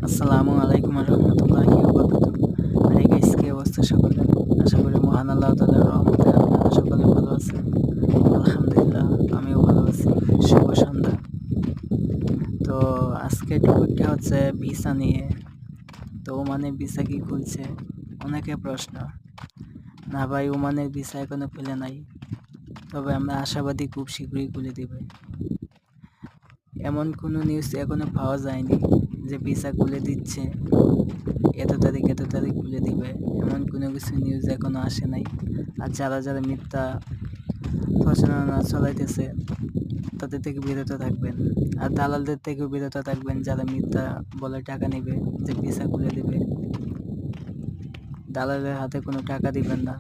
আসসালামু আলাইকুম রহমতুল্লাহি ওয়া বারাকাতুহু। হাই গাইস, কি অবস্থা সকলের? আশা করি মহান আল্লাহ তাআলার রহমতে আপনারা সকলে ভালো আছেন। আলহামদুলিল্লাহ, আমিও ভালো আছি। শুভ সন্ধ্যা। তো আজকে টপিকটা হচ্ছে ভিসা নিয়ে। তো ওমানের ভিসা কি খুলছে? অনেকের প্রশ্ন। না ভাই, ওমানের ভিসা এখনো খুলে নাই, তবে আমরা আশাবাদী খুব শীঘ্রই খুলে দিবে। এমন কোনো নিউজ এখনো পাওয়া যায়নি যে ভিসা খুলে দিচ্ছে, এত তারিখ খুলে দিবে, এমন কোনো কিছু নিউজ এখনো আসে নাই। আর যারা মিথ্যা প্রচারণা চালাইতেছে তাদের থেকে বিরত থাকবেন। আর দালালদের থেকেও বিরত থাকবেন, যারা মিথ্যা বলে টাকা নেবে যে ভিসা খুলে দিবে। দালালের হাতে কোনো টাকা দিবেন না,